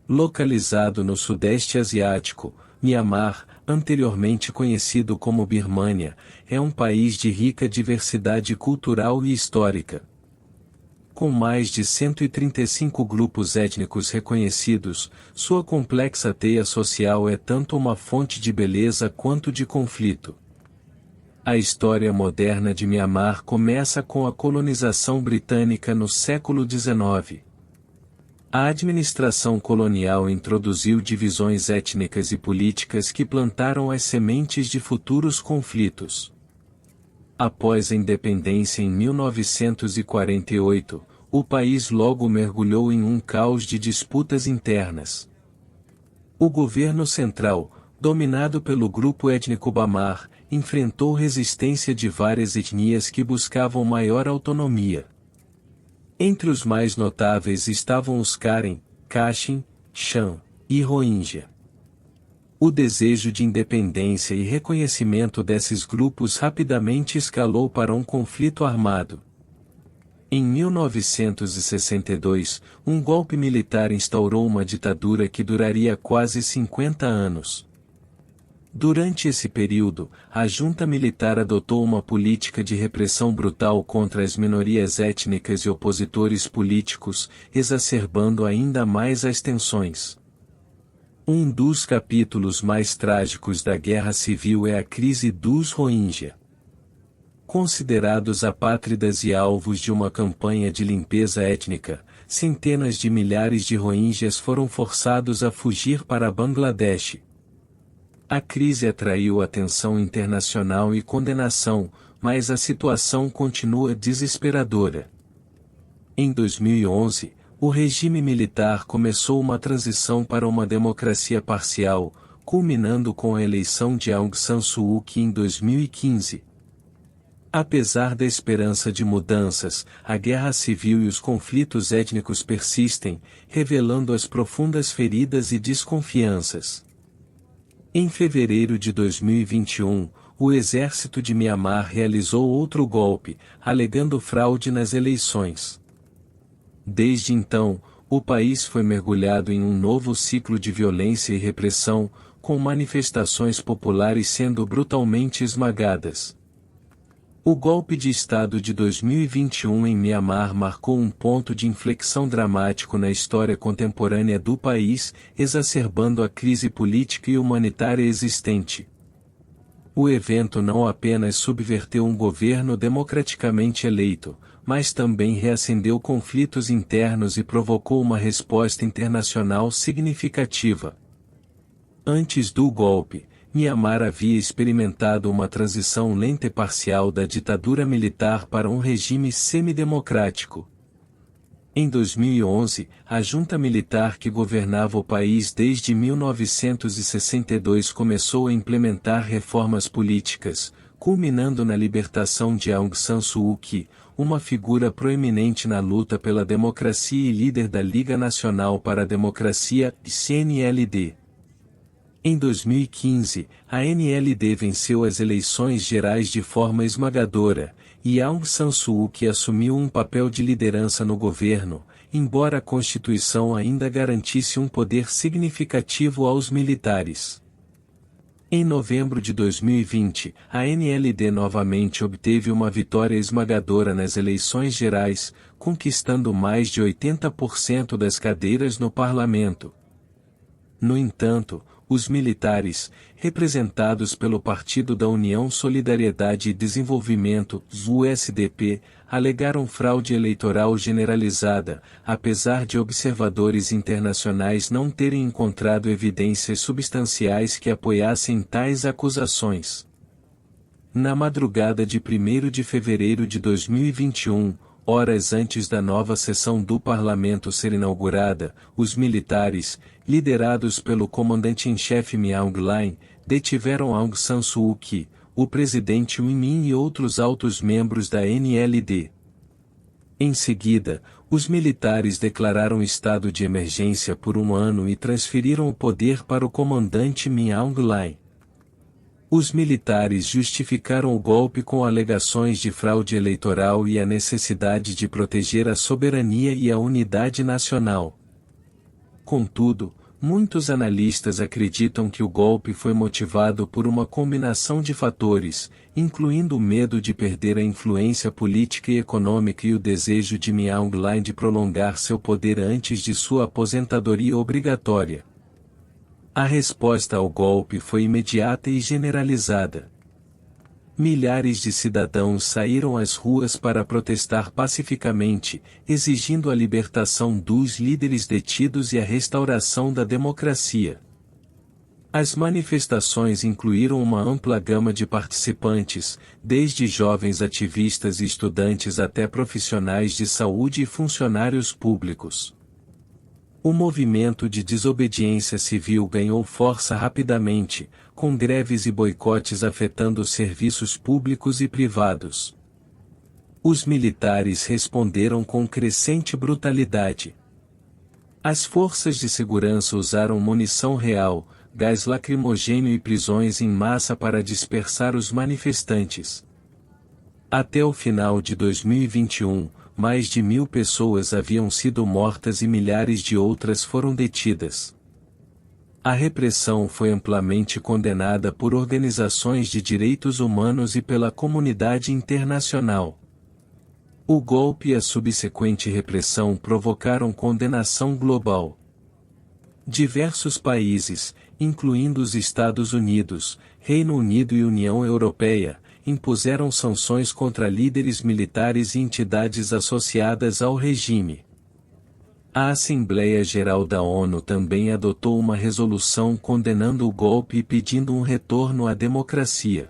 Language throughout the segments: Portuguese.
Localizado no Sudeste Asiático, Mianmar, anteriormente conhecido como Birmânia, é um país de rica diversidade cultural e histórica. Com mais de 135 grupos étnicos reconhecidos, sua complexa teia social é tanto uma fonte de beleza quanto de conflito. A história moderna de Mianmar começa com a colonização britânica no século XIX. A administração colonial introduziu divisões étnicas e políticas que plantaram as sementes de futuros conflitos. Após a independência em 1948, o país logo mergulhou em um caos de disputas internas. O governo central, dominado pelo grupo étnico Bamar, enfrentou resistência de várias etnias que buscavam maior autonomia. Entre os mais notáveis estavam os Karen, Kachin, Shan e Rohingya. O desejo de independência e reconhecimento desses grupos rapidamente escalou para um conflito armado. Em 1962, um golpe militar instaurou uma ditadura que duraria quase 50 anos. Durante esse período, a junta militar adotou uma política de repressão brutal contra as minorias étnicas e opositores políticos, exacerbando ainda mais as tensões. Um dos capítulos mais trágicos da guerra civil é a crise dos Rohingya. Considerados apátridas e alvos de uma campanha de limpeza étnica, centenas de milhares de Rohingyas foram forçados a fugir para Bangladesh. A crise atraiu atenção internacional e condenação, mas a situação continua desesperadora. Em 2011, o regime militar começou uma transição para uma democracia parcial, culminando com a eleição de Aung San Suu Kyi em 2015. Apesar da esperança de mudanças, a guerra civil e os conflitos étnicos persistem, revelando as profundas feridas e desconfianças. Em fevereiro de 2021, o exército de Mianmar realizou outro golpe, alegando fraude nas eleições. Desde então, o país foi mergulhado em um novo ciclo de violência e repressão, com manifestações populares sendo brutalmente esmagadas. O golpe de Estado de 2021 em Mianmar marcou um ponto de inflexão dramático na história contemporânea do país, exacerbando a crise política e humanitária existente. O evento não apenas subverteu um governo democraticamente eleito, mas também reacendeu conflitos internos e provocou uma resposta internacional significativa. Antes do golpe, Mianmar havia experimentado uma transição lenta e parcial da ditadura militar para um regime semidemocrático. Em 2011, a junta militar que governava o país desde 1962 começou a implementar reformas políticas, culminando na libertação de Aung San Suu Kyi, uma figura proeminente na luta pela democracia e líder da Liga Nacional para a Democracia, CNLD. Em 2015, a NLD venceu as eleições gerais de forma esmagadora, e Aung San Suu Kyi assumiu um papel de liderança no governo, embora a Constituição ainda garantisse um poder significativo aos militares. Em novembro de 2020, a NLD novamente obteve uma vitória esmagadora nas eleições gerais, conquistando mais de 80% das cadeiras no parlamento. No entanto, os militares, representados pelo Partido da União Solidariedade e Desenvolvimento, USDP, alegaram fraude eleitoral generalizada, apesar de observadores internacionais não terem encontrado evidências substanciais que apoiassem tais acusações. Na madrugada de 1º de fevereiro de 2021, horas antes da nova sessão do parlamento ser inaugurada, os militares, liderados pelo comandante-em-chefe Min Aung Hlaing, detiveram Aung San Suu Kyi, o presidente Win Myint e outros altos membros da NLD. Em seguida, os militares declararam estado de emergência por um ano e transferiram o poder para o comandante Min Aung Hlaing. Os militares justificaram o golpe com alegações de fraude eleitoral e a necessidade de proteger a soberania e a unidade nacional. Contudo, muitos analistas acreditam que o golpe foi motivado por uma combinação de fatores, incluindo o medo de perder a influência política e econômica e o desejo de Min Aung Hlaing de prolongar seu poder antes de sua aposentadoria obrigatória. A resposta ao golpe foi imediata e generalizada. Milhares de cidadãos saíram às ruas para protestar pacificamente, exigindo a libertação dos líderes detidos e a restauração da democracia. As manifestações incluíram uma ampla gama de participantes, desde jovens ativistas e estudantes até profissionais de saúde e funcionários públicos. O movimento de desobediência civil ganhou força rapidamente, com greves e boicotes afetando os serviços públicos e privados. Os militares responderam com crescente brutalidade. As forças de segurança usaram munição real, gás lacrimogêneo e prisões em massa para dispersar os manifestantes. Até o final de 2021, mais de 1.000 pessoas haviam sido mortas e milhares de outras foram detidas. A repressão foi amplamente condenada por organizações de direitos humanos e pela comunidade internacional. O golpe e a subsequente repressão provocaram condenação global. Diversos países, incluindo os Estados Unidos, Reino Unido e União Europeia, impuseram sanções contra líderes militares e entidades associadas ao regime. A Assembleia Geral da ONU também adotou uma resolução condenando o golpe e pedindo um retorno à democracia.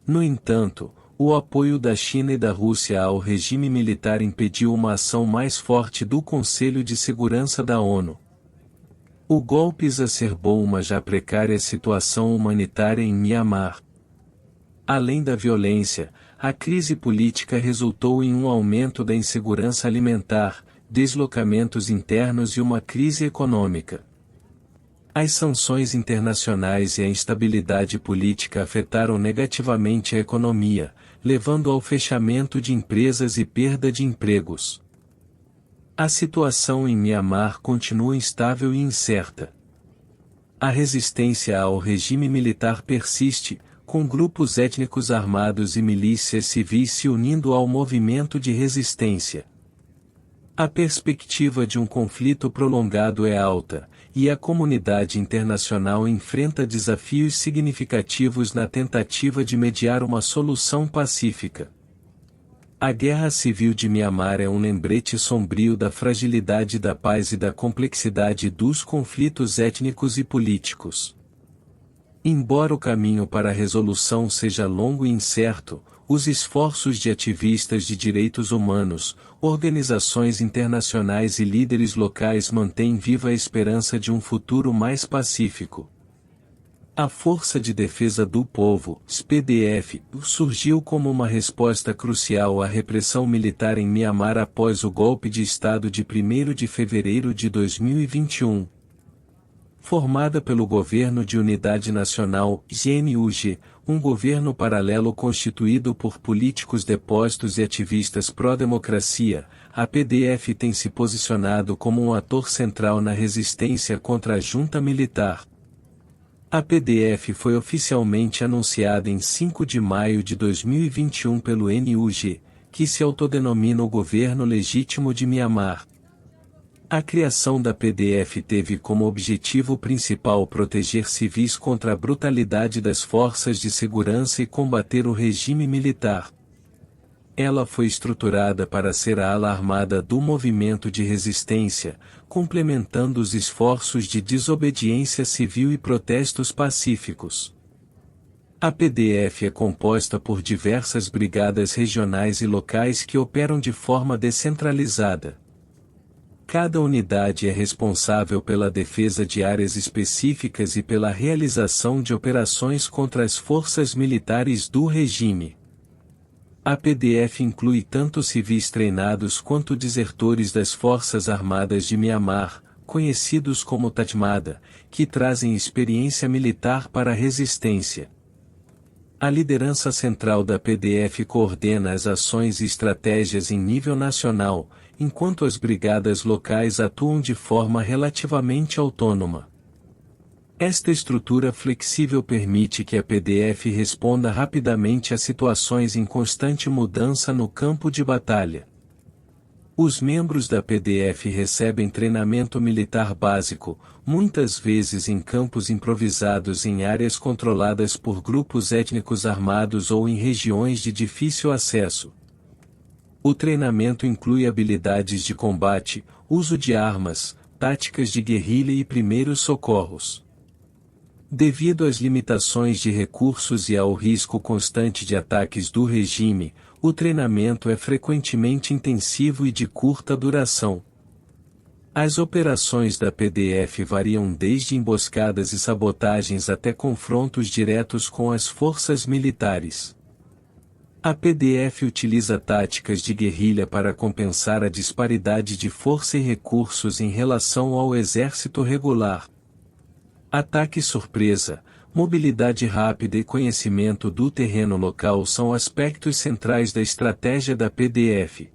No entanto, o apoio da China e da Rússia ao regime militar impediu uma ação mais forte do Conselho de Segurança da ONU. O golpe exacerbou uma já precária situação humanitária em Mianmar. Além da violência, a crise política resultou em um aumento da insegurança alimentar, deslocamentos internos e uma crise econômica. As sanções internacionais e a instabilidade política afetaram negativamente a economia, levando ao fechamento de empresas e perda de empregos. A situação em Mianmar continua instável e incerta. A resistência ao regime militar persiste, com grupos étnicos armados e milícias civis se unindo ao movimento de resistência. A perspectiva de um conflito prolongado é alta, e a comunidade internacional enfrenta desafios significativos na tentativa de mediar uma solução pacífica. A Guerra Civil de Mianmar é um lembrete sombrio da fragilidade da paz e da complexidade dos conflitos étnicos e políticos. Embora o caminho para a resolução seja longo e incerto, os esforços de ativistas de direitos humanos, organizações internacionais e líderes locais mantêm viva a esperança de um futuro mais pacífico. A Força de Defesa do Povo, (PDF), surgiu como uma resposta crucial à repressão militar em Mianmar após o golpe de Estado de 1º de fevereiro de 2021. Formada pelo Governo de Unidade Nacional, GNUG, um governo paralelo constituído por políticos depostos e ativistas pró-democracia, a PDF tem se posicionado como um ator central na resistência contra a junta militar. A PDF foi oficialmente anunciada em 5 de maio de 2021 pelo NUG, que se autodenomina o Governo Legítimo de Mianmar. A criação da PDF teve como objetivo principal proteger civis contra a brutalidade das forças de segurança e combater o regime militar. Ela foi estruturada para ser a ala armada do movimento de resistência, complementando os esforços de desobediência civil e protestos pacíficos. A PDF é composta por diversas brigadas regionais e locais que operam de forma descentralizada. Cada unidade é responsável pela defesa de áreas específicas e pela realização de operações contra as forças militares do regime. A PDF inclui tanto civis treinados quanto desertores das Forças Armadas de Mianmar, conhecidos como Tatmada, que trazem experiência militar para a resistência. A liderança central da PDF coordena as ações e estratégias em nível nacional, enquanto as brigadas locais atuam de forma relativamente autônoma. Esta estrutura flexível permite que a PDF responda rapidamente a situações em constante mudança no campo de batalha. Os membros da PDF recebem treinamento militar básico, muitas vezes em campos improvisados em áreas controladas por grupos étnicos armados ou em regiões de difícil acesso. O treinamento inclui habilidades de combate, uso de armas, táticas de guerrilha e primeiros socorros. Devido às limitações de recursos e ao risco constante de ataques do regime, o treinamento é frequentemente intensivo e de curta duração. As operações da PDF variam desde emboscadas e sabotagens até confrontos diretos com as forças militares. A PDF utiliza táticas de guerrilha para compensar a disparidade de força e recursos em relação ao exército regular. Ataque surpresa, mobilidade rápida e conhecimento do terreno local são aspectos centrais da estratégia da PDF.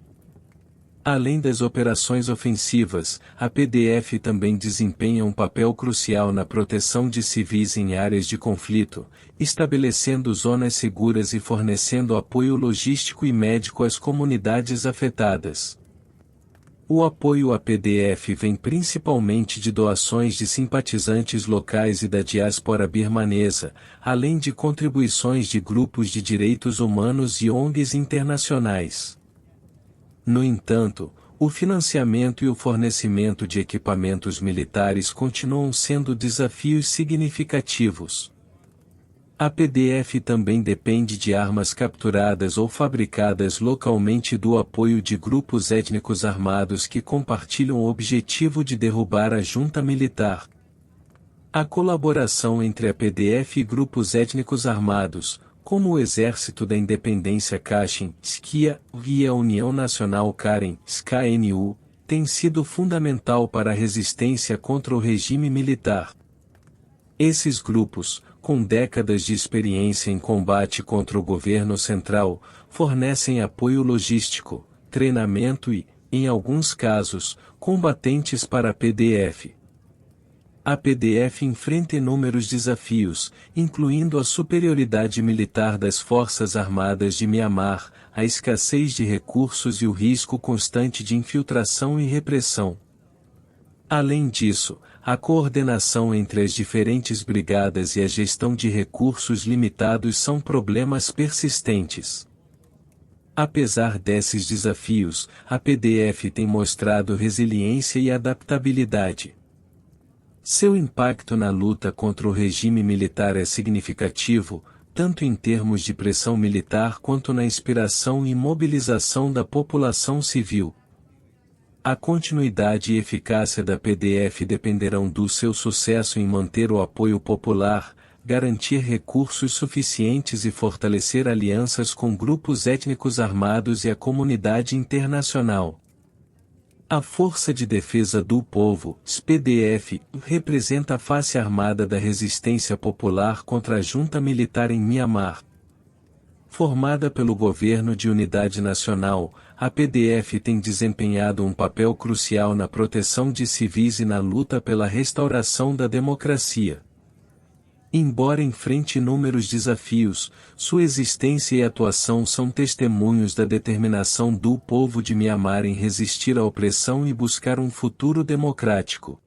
Além das operações ofensivas, a PDF também desempenha um papel crucial na proteção de civis em áreas de conflito, estabelecendo zonas seguras e fornecendo apoio logístico e médico às comunidades afetadas. O apoio à PDF vem principalmente de doações de simpatizantes locais e da diáspora birmanesa, além de contribuições de grupos de direitos humanos e ONGs internacionais. No entanto, o financiamento e o fornecimento de equipamentos militares continuam sendo desafios significativos. A PDF também depende de armas capturadas ou fabricadas localmente e do apoio de grupos étnicos armados que compartilham o objetivo de derrubar a junta militar. A colaboração entre a PDF e grupos étnicos armados, como o Exército da Independência Kachin, SKIA, e a União Nacional Karen, SKNU, tem sido fundamental para a resistência contra o regime militar. Esses grupos, com décadas de experiência em combate contra o governo central, fornecem apoio logístico, treinamento e, em alguns casos, combatentes para a PDF. A PDF enfrenta inúmeros desafios, incluindo a superioridade militar das Forças Armadas de Mianmar, a escassez de recursos e o risco constante de infiltração e repressão. Além disso, a coordenação entre as diferentes brigadas e a gestão de recursos limitados são problemas persistentes. Apesar desses desafios, a PDF tem mostrado resiliência e adaptabilidade. Seu impacto na luta contra o regime militar é significativo, tanto em termos de pressão militar quanto na inspiração e mobilização da população civil. A continuidade e eficácia da PDF dependerão do seu sucesso em manter o apoio popular, garantir recursos suficientes e fortalecer alianças com grupos étnicos armados e a comunidade internacional. A Força de Defesa do Povo, SPDF, representa a face armada da resistência popular contra a junta militar em Mianmar. Formada pelo Governo de Unidade Nacional, a PDF tem desempenhado um papel crucial na proteção de civis e na luta pela restauração da democracia. Embora enfrente inúmeros desafios, sua existência e atuação são testemunhos da determinação do povo de Mianmar em resistir à opressão e buscar um futuro democrático.